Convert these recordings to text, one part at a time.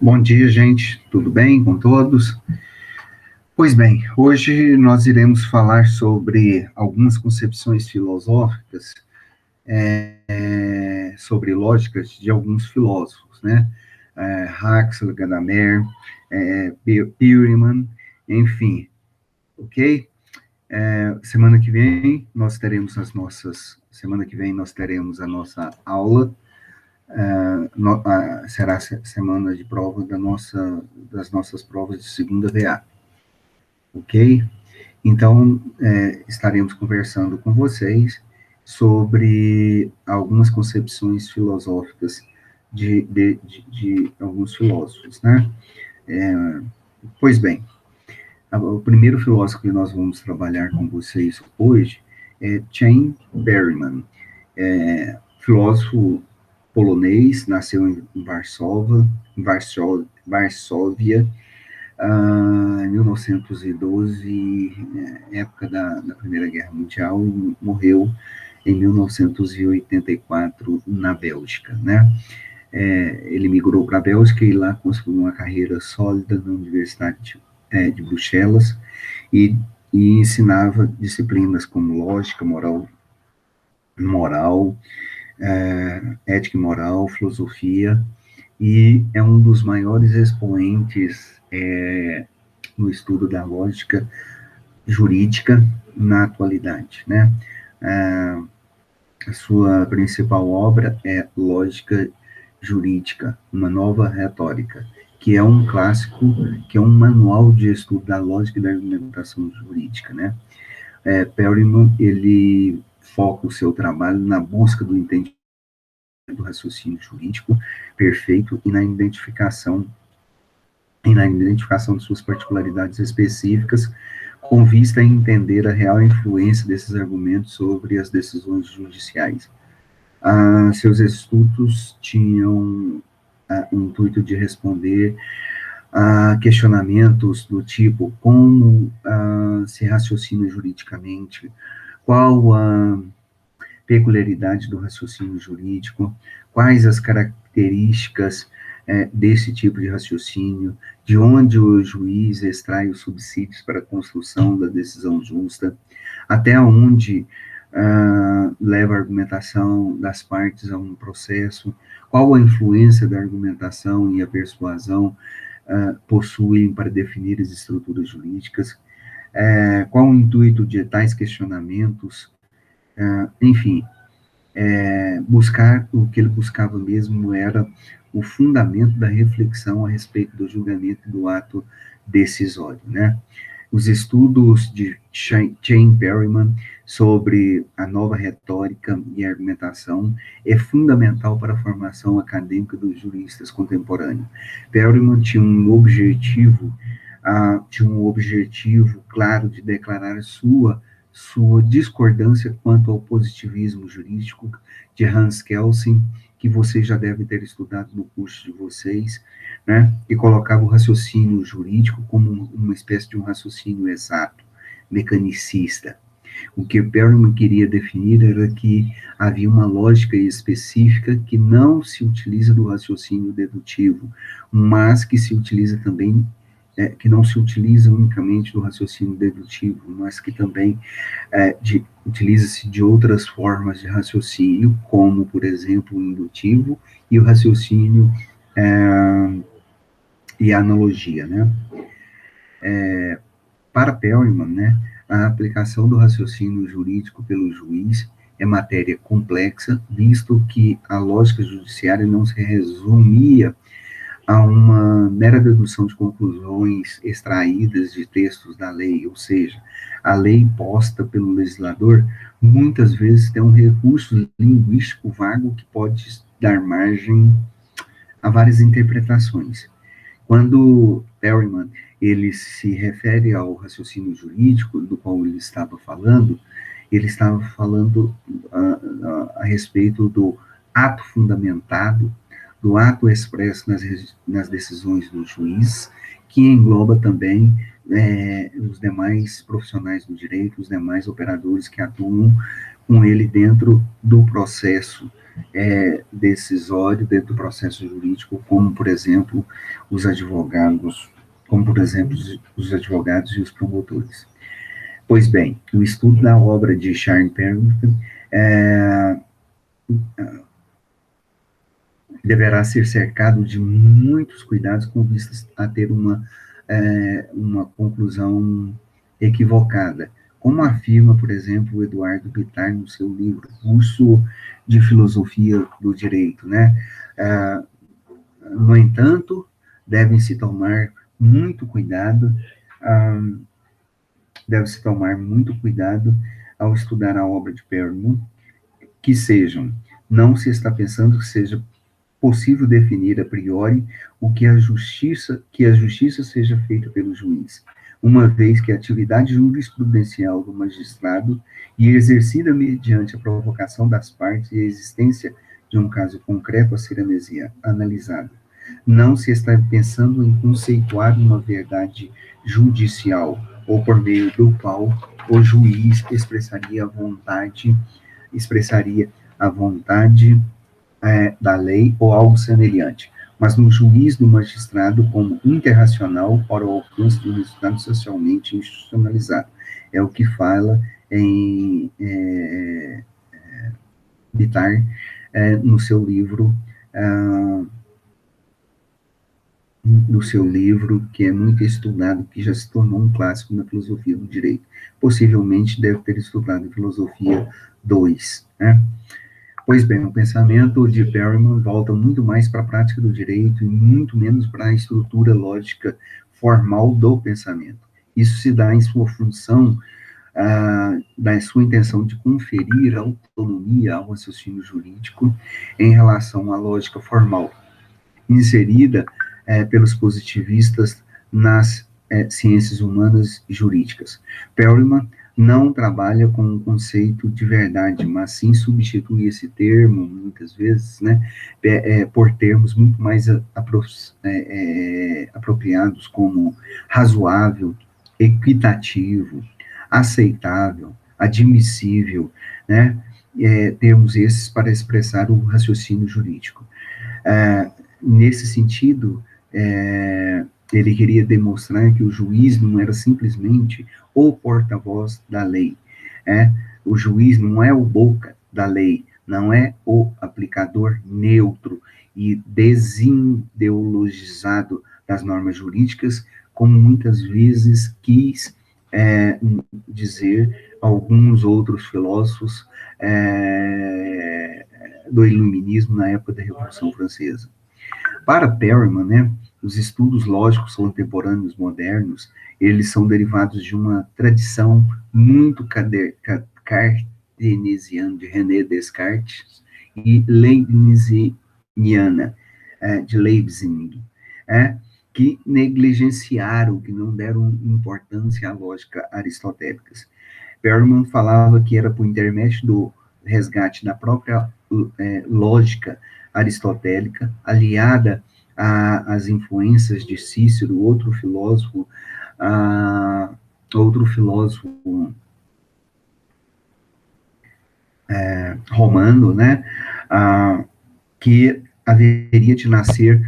Bom dia, gente. Tudo bem com todos? Pois bem, hoje nós iremos falar sobre algumas concepções filosóficas, sobre lógicas de alguns filósofos, né? Huxley, Gadamer, Bierman, enfim, ok? Semana que vem nós teremos a nossa aula. Será a semana de prova das nossas provas de segunda VA, ok? Então, estaremos conversando com vocês sobre algumas concepções filosóficas de alguns filósofos, né? Pois bem, o primeiro filósofo que nós vamos trabalhar com vocês hoje é Chaim Berryman, filósofo polonês, nasceu em Varsóvia, em 1912, época da Primeira Guerra Mundial, e morreu em 1984 na Bélgica, né? Ele migrou para a Bélgica e lá construiu uma carreira sólida na Universidade de Bruxelas e ensinava disciplinas como lógica, moral, ética e moral, filosofia, e é um dos maiores expoentes no estudo da lógica jurídica na atualidade, né? A sua principal obra é Lógica Jurídica, uma nova retórica, que é um clássico, que é um manual de estudo da lógica e da argumentação jurídica, né? Perryman, ele foca o seu trabalho na busca do entendimento do raciocínio jurídico perfeito e na identificação de suas particularidades específicas, com vista a entender a real influência desses argumentos sobre as decisões judiciais. Seus estudos tinham o intuito de responder a questionamentos do tipo: como se raciocina juridicamente, qual a peculiaridade do raciocínio jurídico, quais as características desse tipo de raciocínio, de onde o juiz extrai os subsídios para a construção da decisão justa, até onde leva a argumentação das partes a um processo, qual a influência da argumentação e a persuasão possuem para definir as estruturas jurídicas, qual o intuito de tais questionamentos, enfim, o que ele buscava mesmo era o fundamento da reflexão a respeito do julgamento do ato decisório, né? Os estudos de Chaim Berryman sobre a nova retórica e argumentação é fundamental para a formação acadêmica dos juristas contemporâneos. Berryman tinha um objetivo claro de declarar sua discordância quanto ao positivismo jurídico de Hans Kelsen, que vocês já devem ter estudado no curso de vocês, né? E colocava o raciocínio jurídico como uma espécie de um raciocínio exato, mecanicista. O que Perelman queria definir era que havia uma lógica específica que não se utiliza do raciocínio dedutivo, mas que se utiliza também que não se utiliza unicamente do raciocínio dedutivo, mas que também utiliza-se de outras formas de raciocínio, como, por exemplo, o indutivo e o raciocínio e a analogia, né? Para Perelman, né, a aplicação do raciocínio jurídico pelo juiz é matéria complexa, visto que a lógica judiciária não se resumia a uma mera dedução de conclusões extraídas de textos da lei, ou seja, a lei posta pelo legislador muitas vezes tem um recurso linguístico vago que pode dar margem a várias interpretações. Quando Perelman ele se refere ao raciocínio jurídico do qual ele estava falando a respeito do ato fundamentado, do ato expresso nas decisões do juiz, que engloba também os demais profissionais do direito, os demais operadores que atuam com ele dentro do processo decisório, dentro do processo jurídico, como, por exemplo, os advogados, como, por exemplo, os advogados e os promotores. Pois bem, o estudo da obra de Charles Perrington deverá ser cercado de muitos cuidados com vistas a ter uma conclusão equivocada. Como afirma, por exemplo, o Eduardo Bittar no seu livro Curso de Filosofia do Direito, né? No entanto, devem-se tomar muito cuidado, deve-se tomar muito cuidado ao estudar a obra de Perlman, que sejam, não se está pensando que seja possível definir a priori o que a justiça seja feita pelo juiz, uma vez que a atividade jurisprudencial do magistrado e exercida mediante a provocação das partes e a existência de um caso concreto a ser analisado. Não se está pensando em conceituar uma verdade judicial, ou por meio do qual o juiz expressaria a vontade da lei ou algo semelhante, mas no juiz do magistrado como interracional para o alcance do resultado socialmente institucionalizado. É o que fala em Bittar no seu livro, que é muito estudado, que já se tornou um clássico na filosofia do direito. Possivelmente deve ter estudado filosofia 2, né? Pois bem, o pensamento de Perelman volta muito mais para a prática do direito e muito menos para a estrutura lógica formal do pensamento. Isso se dá em sua função, da sua intenção de conferir autonomia ao raciocínio jurídico em relação à lógica formal, inserida pelos positivistas nas ciências humanas e jurídicas. Perelman não trabalha com o conceito de verdade, mas sim substitui esse termo, muitas vezes, né, por termos muito mais apropriados, como razoável, equitativo, aceitável, admissível, né, termos esses para expressar o raciocínio jurídico. Nesse sentido, ele queria demonstrar que o juiz não era simplesmente o porta-voz da lei. O juiz não é o boca da lei, não é o aplicador neutro e desideologizado das normas jurídicas, como muitas vezes quis dizer alguns outros filósofos do iluminismo na época da Revolução Francesa. Para Perelman, né, os estudos lógicos contemporâneos modernos, eles são derivados de uma tradição muito cartesiana de René Descartes e leibniziana, de Leibniz, que negligenciaram, que não deram importância à lógica aristotélica. Perelman falava que era por intermédio do resgate da própria lógica aristotélica, aliada às influências de Cícero, outro filósofo romano, né, que haveria de nascer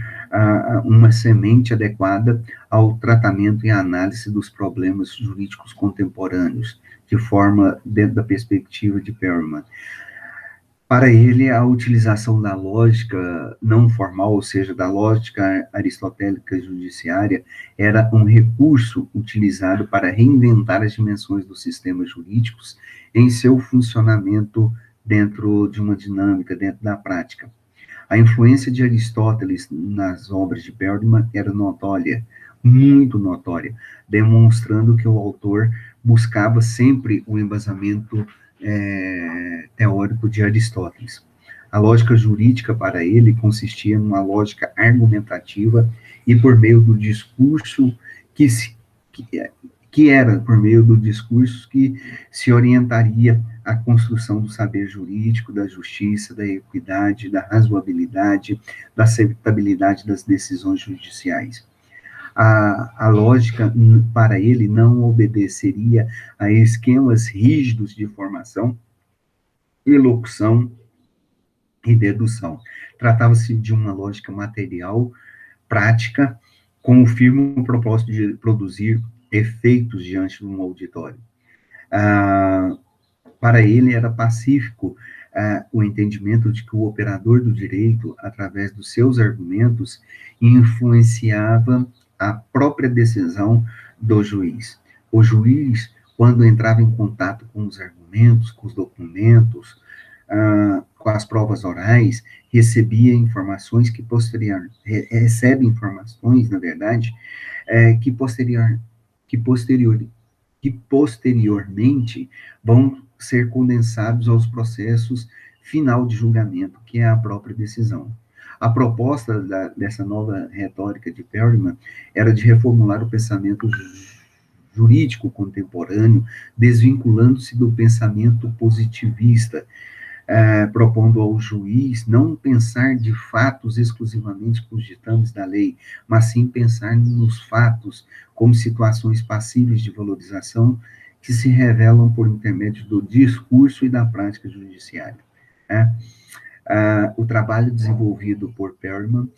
uma semente adequada ao tratamento e análise dos problemas jurídicos contemporâneos, de forma dentro da perspectiva de Perelman. Para ele, a utilização da lógica não formal, ou seja, da lógica aristotélica judiciária, era um recurso utilizado para reinventar as dimensões dos sistemas jurídicos em seu funcionamento dentro de uma dinâmica, dentro da prática. A influência de Aristóteles nas obras de Perelman era notória, muito notória, demonstrando que o autor buscava sempre o embasamento teórico de Aristóteles. A lógica jurídica para ele consistia numa lógica argumentativa e por meio do discurso que era por meio do discurso que se orientaria à construção do saber jurídico, da justiça, da equidade, da razoabilidade, da aceitabilidade das decisões judiciais. A lógica, para ele, não obedeceria a esquemas rígidos de formação, elocução e dedução. Tratava-se de uma lógica material, prática, com o firme propósito de produzir efeitos diante de um auditório. Ah, para ele era pacífico o entendimento de que o operador do direito, através dos seus argumentos, influenciava a própria decisão do juiz. O juiz, quando entrava em contato com os argumentos, com os documentos, com as provas orais, recebia informações que recebe informações, na verdade, que que posterior, que posteriormente vão ser condensados aos processos final de julgamento, que é a própria decisão. A proposta dessa nova retórica de Perryman era de reformular o pensamento jurídico contemporâneo, desvinculando-se do pensamento positivista, propondo ao juiz não pensar de fatos exclusivamente com os ditames da lei, mas sim pensar nos fatos como situações passíveis de valorização que se revelam por intermédio do discurso e da prática judiciária. Né? O trabalho desenvolvido por Perryman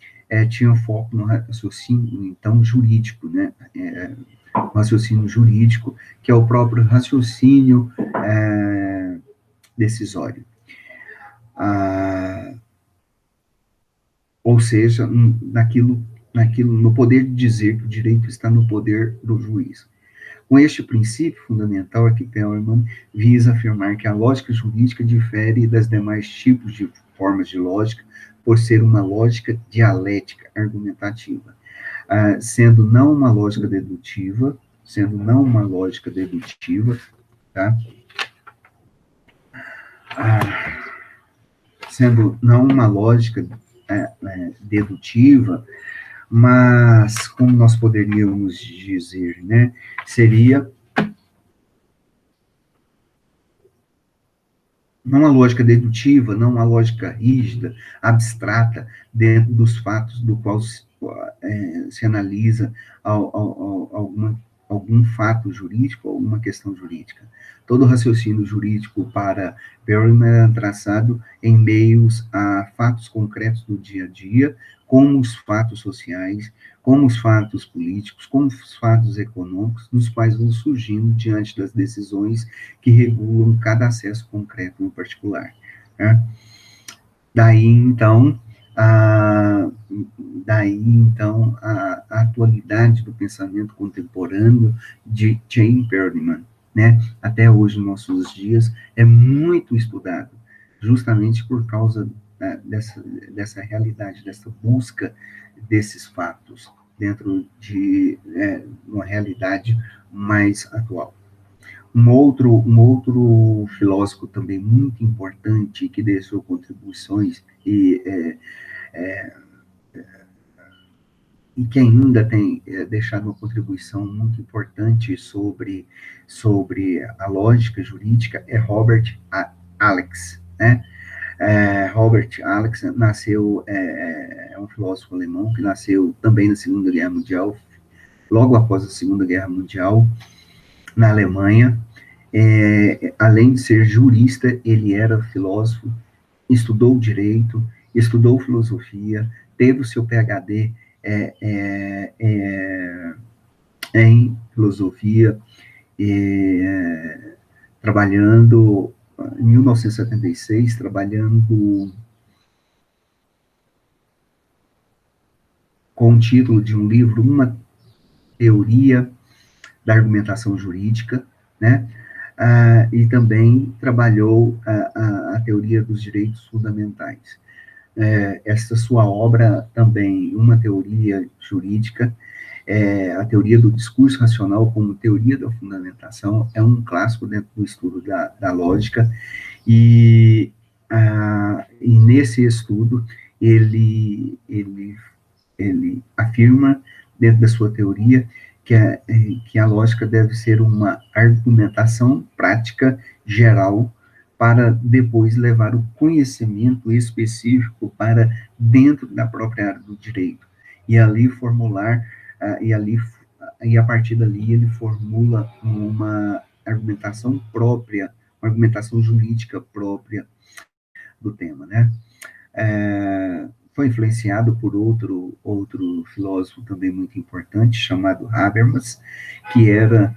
tinha foco no raciocínio, então, jurídico, né? Raciocínio jurídico, que é o próprio raciocínio decisório. Ou seja, no poder de dizer que o direito está no poder do juiz. Com este princípio fundamental é que Perryman visa afirmar que a lógica jurídica difere das demais tipos de formas de lógica por ser uma lógica dialética, argumentativa, sendo não uma lógica dedutiva, tá? Sendo não uma lógica dedutiva, mas, como nós poderíamos dizer, né, seria não uma lógica dedutiva, não uma lógica rígida, abstrata, dentro dos fatos do qual se analisa algum fato jurídico, alguma questão jurídica. Todo o raciocínio jurídico para Perryman é traçado em meios a fatos concretos do dia a dia, como os fatos sociais, como os fatos políticos, como os fatos econômicos, dos quais vão surgindo diante das decisões que regulam cada acesso concreto em particular. Né? Daí, então, a atualidade do pensamento contemporâneo de Jane Perryman, né, até hoje, nos nossos dias, é muito estudado, justamente por causa dessa realidade, dessa busca desses fatos dentro de uma realidade mais atual. Um outro filósofo também muito importante que deixou contribuições e que ainda tem deixado uma contribuição muito importante sobre a lógica jurídica é Robert Alex, né? Robert Alex nasceu, é um filósofo alemão que nasceu também na Segunda Guerra Mundial, logo após a Segunda Guerra Mundial, na Alemanha. Além de ser jurista, ele era filósofo, estudou direito, estudou filosofia, teve o seu PhD em filosofia, trabalhando em 1976, trabalhando com o título de um livro, Uma Teoria da Argumentação Jurídica, né? E também trabalhou a teoria dos direitos fundamentais. Esta sua obra também, Uma Teoria Jurídica, a teoria do discurso racional como teoria da fundamentação, é um clássico dentro do estudo da lógica, e nesse estudo ele afirma, dentro da sua teoria, que a lógica deve ser uma argumentação prática geral para depois levar o conhecimento específico para dentro da própria área do direito, e ali formular, e a partir dali ele formula uma argumentação própria argumentação jurídica própria do tema, né? Foi influenciado por outro filósofo também muito importante, chamado Habermas, que era,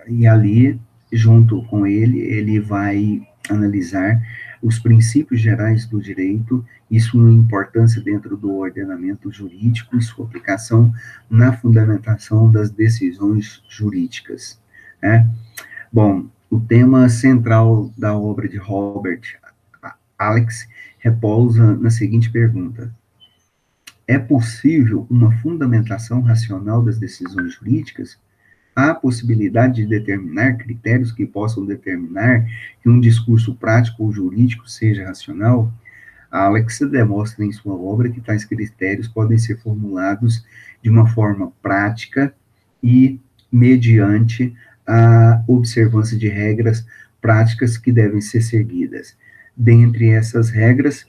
e ali, junto com ele vai analisar os princípios gerais do direito e sua importância dentro do ordenamento jurídico e sua aplicação na fundamentação das decisões jurídicas, né? Bom, o tema central da obra de Robert Alex repousa na seguinte pergunta: é possível uma fundamentação racional das decisões jurídicas? Há a possibilidade de determinar critérios que possam determinar que um discurso prático ou jurídico seja racional? Alex demonstra em sua obra que tais critérios podem ser formulados de uma forma prática e mediante a observância de regras práticas que devem ser seguidas. Dentre essas regras,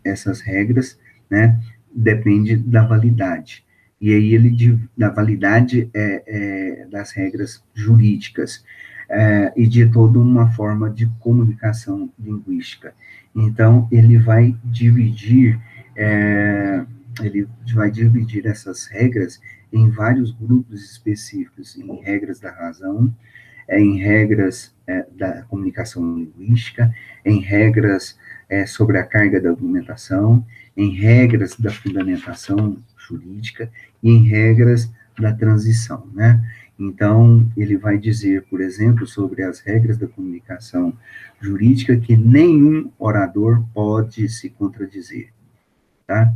essas regras, né, depende da validade. E aí da validade das regras jurídicas e de toda uma forma de comunicação linguística. Então, ele vai dividir essas regras em vários grupos específicos, em regras da razão, em regras da comunicação linguística, em regras sobre a carga da argumentação, em regras da fundamentação jurídica e em regras da transição, né? Então, ele vai dizer, por exemplo, sobre as regras da comunicação jurídica, que nenhum orador pode se contradizer, tá?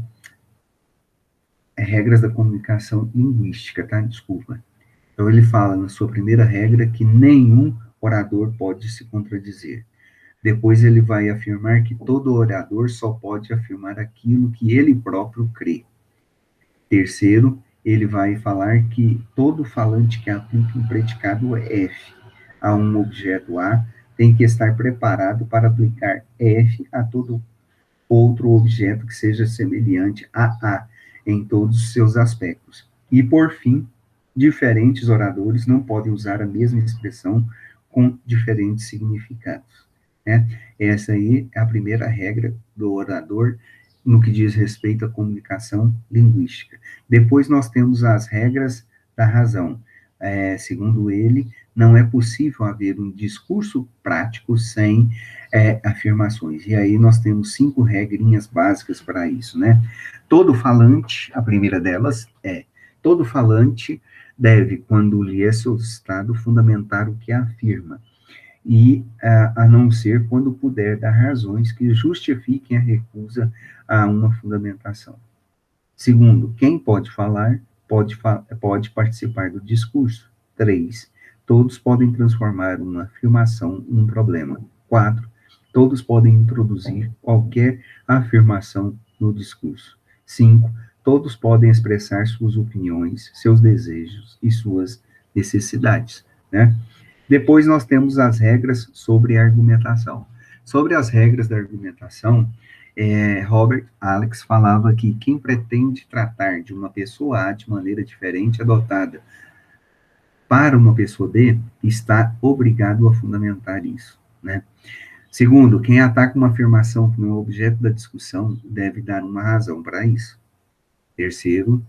Regras da comunicação linguística, tá? Desculpa. Então, ele fala na sua primeira regra que nenhum orador pode se contradizer. Depois, ele vai afirmar que todo orador só pode afirmar aquilo que ele próprio crê. Terceiro, ele vai falar que todo falante que aplica um predicado F a um objeto A tem que estar preparado para aplicar F a todo outro objeto que seja semelhante a A em todos os seus aspectos. E, por fim, diferentes oradores não podem usar a mesma expressão com diferentes significados, né? Essa aí é a primeira regra do orador no que diz respeito à comunicação linguística. Depois nós temos as regras da razão. Segundo ele, não é possível haver um discurso prático sem afirmações. E aí nós temos 5 regrinhas básicas para isso, né? Todo falante, a primeira delas todo falante deve, quando lhe é solicitado, fundamentar o que afirma, e a não ser quando puder dar razões que justifiquem a recusa a uma fundamentação. Segundo, quem pode falar pode participar do discurso. 3, todos podem transformar uma afirmação num problema. 4, todos podem introduzir qualquer afirmação no discurso. 5, todos podem expressar suas opiniões, seus desejos e suas necessidades, né? Depois nós temos as regras sobre a argumentação. Sobre as regras da argumentação, Robert Alex falava que quem pretende tratar de uma pessoa A de maneira diferente adotada para uma pessoa B está obrigado a fundamentar isso, né? Segundo, quem ataca uma afirmação que não é objeto da discussão deve dar uma razão para isso. Terceiro,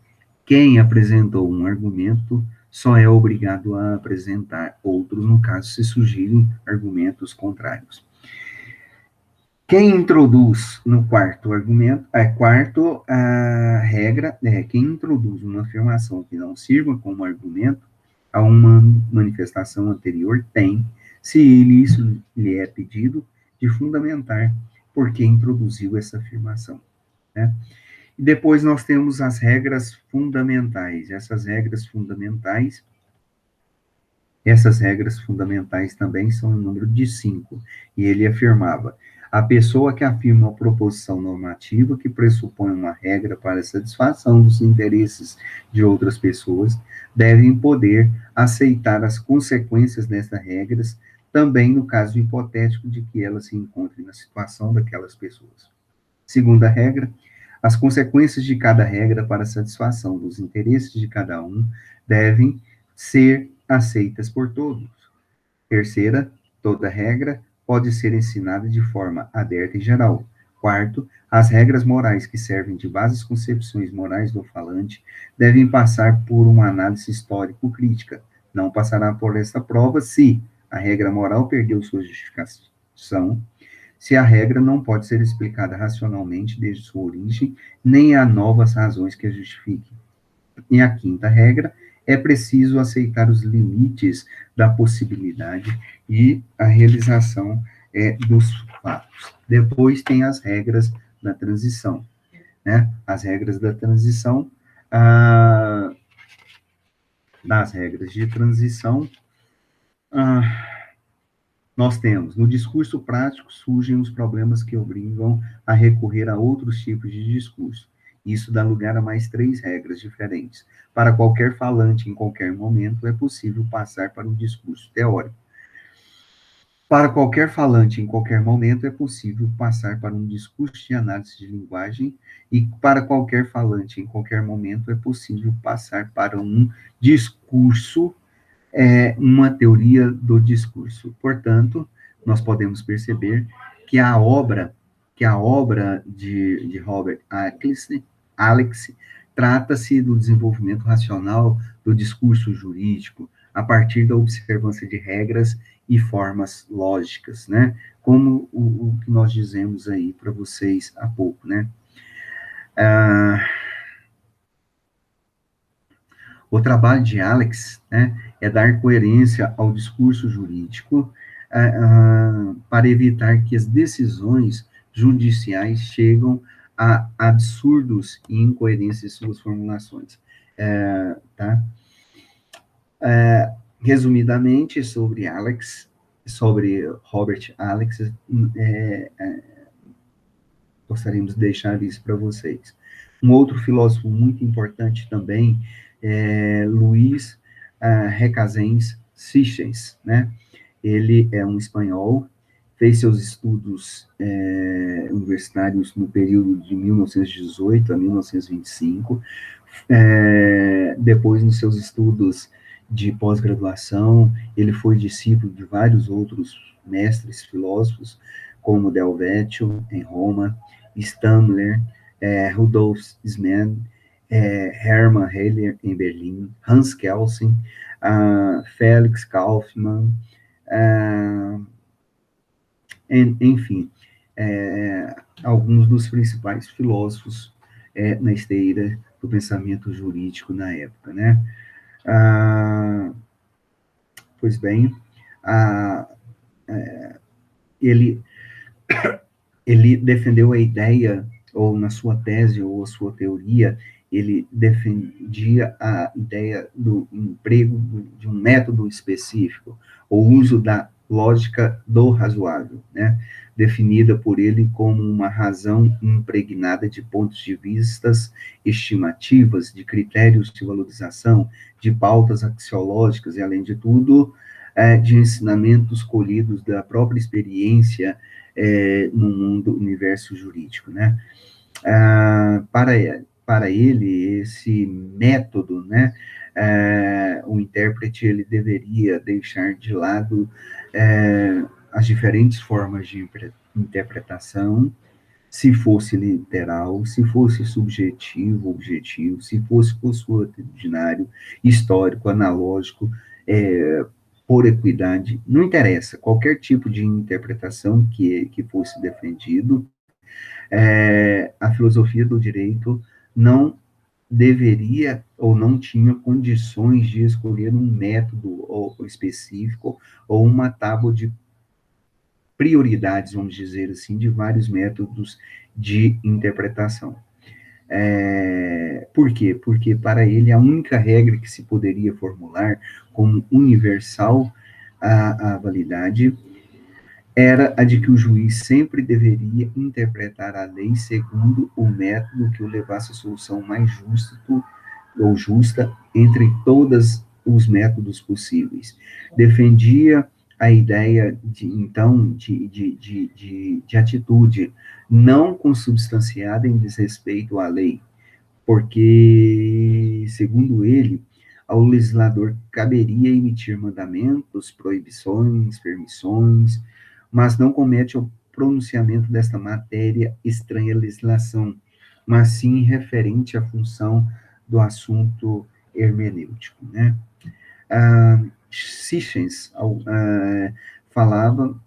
quem apresentou um argumento só é obrigado a apresentar outros, no caso, se surgirem argumentos contrários. Quem introduz no quarto argumento, a regra é quem introduz uma afirmação que não sirva como argumento a uma manifestação anterior tem, se isso lhe é pedido, de fundamentar por que introduziu essa afirmação, né? E depois nós temos as regras fundamentais. Essas regras fundamentais também são em número de 5. E ele afirmava: a pessoa que afirma uma proposição normativa que pressupõe uma regra para a satisfação dos interesses de outras pessoas devem poder aceitar as consequências dessas regras, também no caso hipotético de que elas se encontrem na situação daquelas pessoas. Segunda regra, as consequências de cada regra para a satisfação dos interesses de cada um devem ser aceitas por todos. Terceira, toda regra pode ser ensinada de forma aberta e geral. Quarto, as regras morais que servem de base às concepções morais do falante devem passar por uma análise histórico-crítica. Não passará por esta prova se a regra moral perdeu sua justificação, se a regra não pode ser explicada racionalmente desde sua origem, nem há novas razões que a justifiquem. E a quinta regra, é preciso aceitar os limites da possibilidade e a realização dos fatos. Depois tem as regras da transição, né? As regras da transição, nas regras de transição, nós temos, no discurso prático, surgem os problemas que obrigam a recorrer a outros tipos de discurso. Isso dá lugar a mais 3 regras diferentes. Para qualquer falante, em qualquer momento, é possível passar para um discurso teórico. Para qualquer falante, em qualquer momento, é possível passar para um discurso de análise de linguagem, e para qualquer falante, em qualquer momento, é possível passar para um discurso, uma teoria do discurso. Portanto, nós podemos perceber que a obra de Robert Alex trata-se do desenvolvimento racional do discurso jurídico a partir da observância de regras e formas lógicas, né? Como o que nós dizemos aí para vocês há pouco, né? O trabalho de Alex, né, é dar coerência ao discurso jurídico para evitar que as decisões judiciais chegam a absurdos e incoerências em suas formulações. Tá? Resumidamente, sobre Robert Alex, gostaríamos de deixar isso para vocês. Um outro filósofo muito importante também é Luís Recasens Seixas, né? Ele é um espanhol, fez seus estudos universitários no período de 1918 a 1925, depois nos seus estudos de pós-graduação, ele foi discípulo de vários outros mestres filósofos, como Del Vecchio, em Roma, Stammler, Rudolf Smann, Hermann Heller, em Berlim, Hans Kelsen, Felix Kaufmann, enfim, alguns dos principais filósofos na esteira do pensamento jurídico na época, né? Pois bem, ele defendeu a ideia, ou na sua tese, ou a sua teoria, ele defendia a ideia do emprego de um método específico, o uso da lógica do razoável, né? Definida por ele como uma razão impregnada de pontos de vistas estimativas, de critérios de valorização, de pautas axiológicas e, além de tudo, de ensinamentos colhidos da própria experiência no mundo, universo jurídico, né? Para ele, esse método, né, o intérprete, ele deveria deixar de lado as diferentes formas de interpretação, se fosse literal, se fosse subjetivo, objetivo, se fosse posturdinário, histórico, analógico, por equidade, não interessa, qualquer tipo de interpretação que fosse defendido, a filosofia do direito não deveria ou não tinha condições de escolher um método específico ou uma tábua de prioridades, vamos dizer assim, de vários métodos de interpretação. Por quê? Porque para ele a única regra que se poderia formular como universal a validade era a de que o juiz sempre deveria interpretar a lei segundo o método que o levasse à solução mais justa entre todos os métodos possíveis. Defendia a ideia, de atitude não consubstanciada em desrespeito à lei, porque, segundo ele, ao legislador caberia emitir mandamentos, proibições, permissões, mas não comete o pronunciamento desta matéria estranha à legislação, mas sim referente à função do assunto hermenêutico, né? Sitchin falava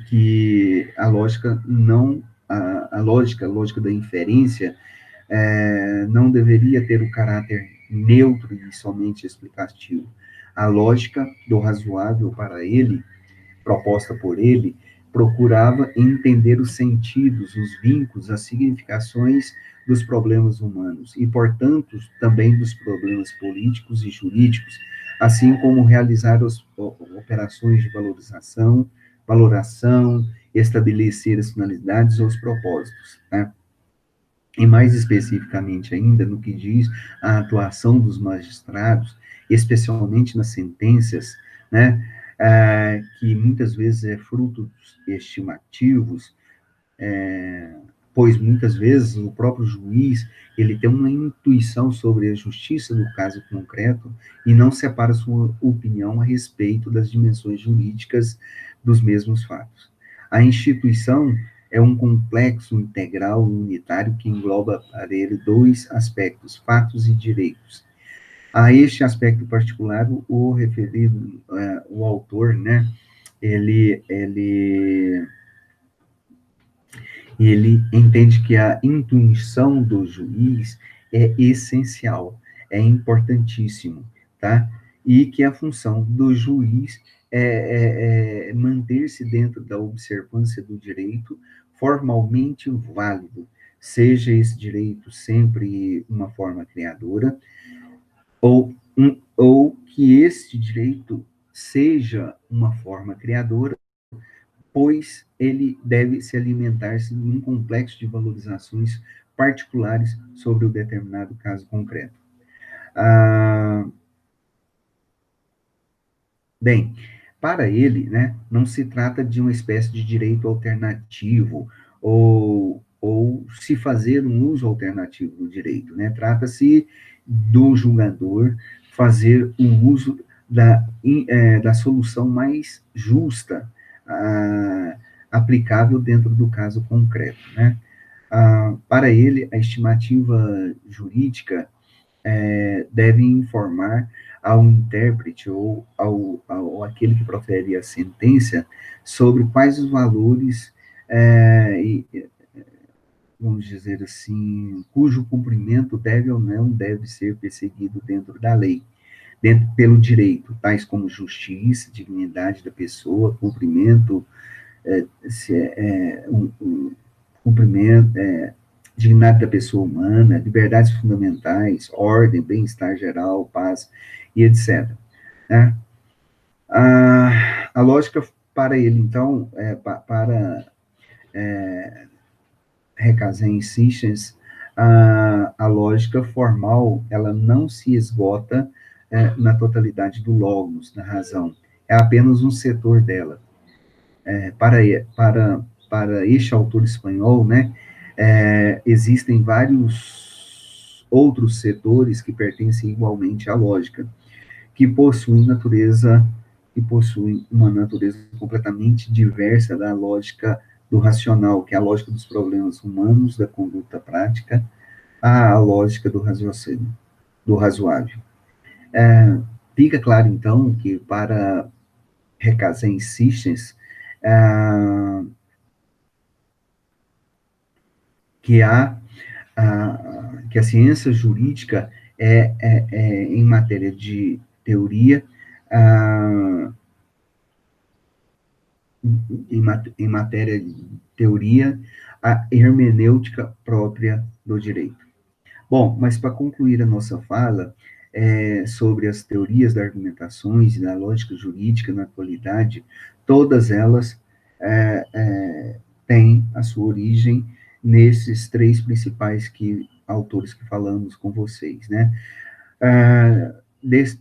que a lógica não, a lógica da inferência não deveria ter o caráter neutro e somente explicativo. A lógica do razoável para ele, proposta por ele, procurava entender os sentidos, os vínculos, as significações dos problemas humanos e, portanto, também dos problemas políticos e jurídicos, assim como realizar as operações de valoração, estabelecer as finalidades ou os propósitos, tá? E mais especificamente ainda no que diz a atuação dos magistrados, especialmente nas sentenças, né, que muitas vezes é fruto estimativos, pois muitas vezes o próprio juiz ele tem uma intuição sobre a justiça do caso concreto e não separa sua opinião a respeito das dimensões jurídicas dos mesmos fatos. A instituição é um complexo integral e unitário que engloba para ele dois aspectos, fatos e direitos. A este aspecto particular, o referido, o autor, né, ele ele entende que a intuição do juiz é essencial, é importantíssimo, tá? E que a função do juiz é manter-se dentro da observância do direito formalmente válido, seja esse direito sempre uma forma criadora, ou que esse direito seja uma forma criadora, pois ele deve se alimentar-se de um complexo de valorizações particulares sobre o determinado caso concreto. Ah, bem, para ele, né, não se trata de uma espécie de direito alternativo ou se fazer um uso alternativo do direito, né? Trata-se do julgador fazer um uso da solução mais justa, ah, aplicável dentro do caso concreto, né? Para ele, a estimativa jurídica deve informar ao intérprete ou ao aquele que profere a sentença sobre quais os valores, vamos dizer assim, cujo cumprimento deve ou não deve ser perseguido dentro da lei, dentro pelo direito, tais como justiça, dignidade da pessoa, cumprimento, se é, cumprimento, dignidade da pessoa humana, liberdades fundamentais, ordem, bem-estar geral, paz e etc. Né? A lógica para ele, então, para Recasem e Sitchin, a lógica formal, ela não se esgota na totalidade do logos, da razão. É apenas um setor dela. Para este autor espanhol, né, existem vários outros setores que pertencem igualmente à lógica, que possuem uma natureza completamente diversa da lógica do racional, que é a lógica dos problemas humanos, da conduta prática, à lógica do raciocínio, do razoável. Fica claro, então, que para Recasem e Sitchin, que que a ciência jurídica em matéria de teoria, em matéria de teoria, a hermenêutica própria do direito. Bom, mas para concluir a nossa fala sobre as teorias das argumentações e da lógica jurídica na atualidade, todas elas têm a sua origem nesses três principais autores que falamos com vocês, né?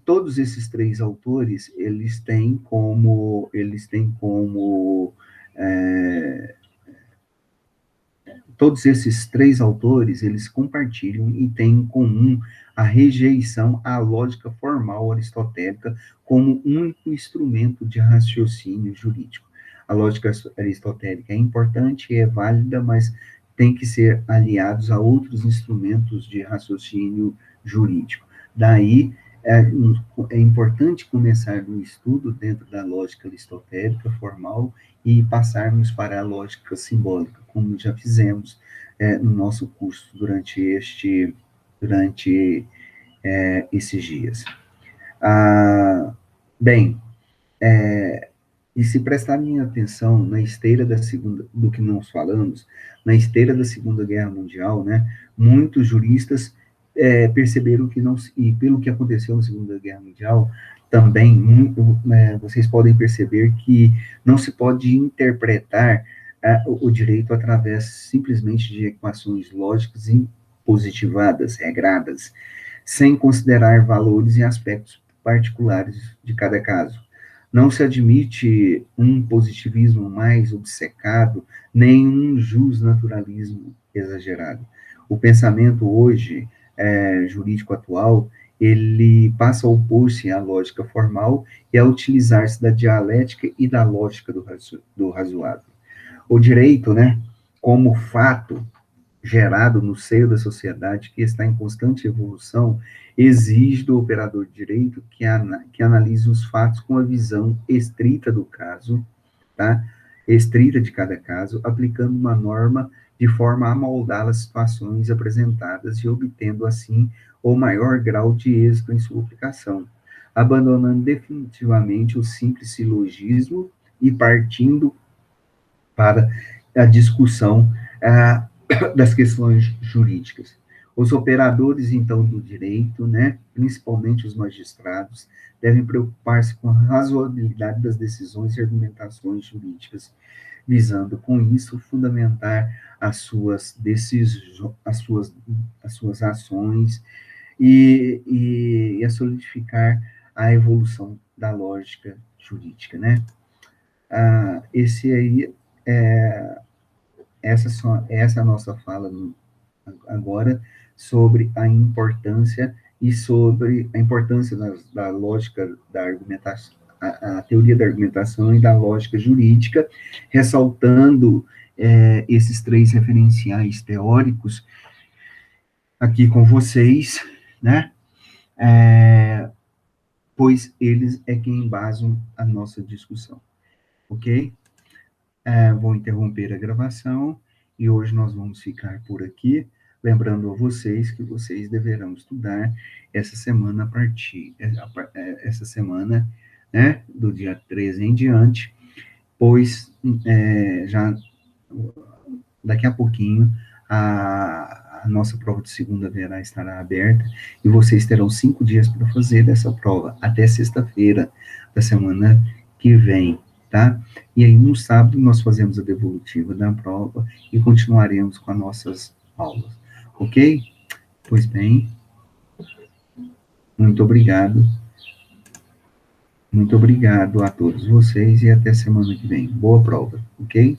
Todos esses três autores, todos esses três autores, eles compartilham e têm em comum a rejeição à lógica formal aristotélica como único instrumento de raciocínio jurídico. A lógica aristotélica é importante e é válida, mas tem que ser aliados a outros instrumentos de raciocínio jurídico. Daí, é importante começar no estudo dentro da lógica aristotélica formal e passarmos para a lógica simbólica, como já fizemos no nosso curso durante esses dias. Bem, e se prestarem atenção na esteira do que nós falamos, na esteira da Segunda Guerra Mundial, né, muitos juristas perceberam que não, e pelo que aconteceu na Segunda Guerra Mundial, também vocês podem perceber que não se pode interpretar o direito através simplesmente de equações lógicas impositivadas, regradas, sem considerar valores e aspectos particulares de cada caso. Não se admite um positivismo mais obcecado, nem um justnaturalismo exagerado. O pensamento hoje, jurídico atual, ele passa a opor-se à lógica formal e a utilizar-se da dialética e da lógica do razoável. O direito, né, como fato gerado no seio da sociedade, que está em constante evolução, exige do operador de direito que analise os fatos com a visão estrita do caso, tá? Estrita de cada caso, aplicando uma norma de forma a moldar as situações apresentadas e obtendo, assim, o maior grau de êxito em sua aplicação, abandonando definitivamente o simples silogismo e partindo para a discussão das questões jurídicas. Os operadores, então, do direito, né, principalmente os magistrados, devem preocupar-se com a razoabilidade das decisões e argumentações jurídicas, visando, com isso, fundamentar as suas decisões, as suas ações e a solidificar a evolução da lógica jurídica, né? Esse aí essa é a nossa fala agora sobre a importância da lógica da argumentação, a teoria da argumentação e da lógica jurídica, ressaltando esses três referenciais teóricos aqui com vocês, né? Pois eles é quem embasam a nossa discussão, ok? Vou interromper a gravação e hoje nós vamos ficar por aqui, lembrando a vocês que vocês deverão estudar essa semana essa semana, né, do dia 13 em diante, pois já daqui a pouquinho a nossa prova de segunda-feira estará aberta e vocês terão 5 dias para fazer essa prova, até sexta-feira da semana que vem, tá? E aí, no sábado, nós fazemos a devolutiva da prova e continuaremos com as nossas aulas, ok? Pois bem, muito obrigado a todos vocês e até semana que vem. Boa prova, ok?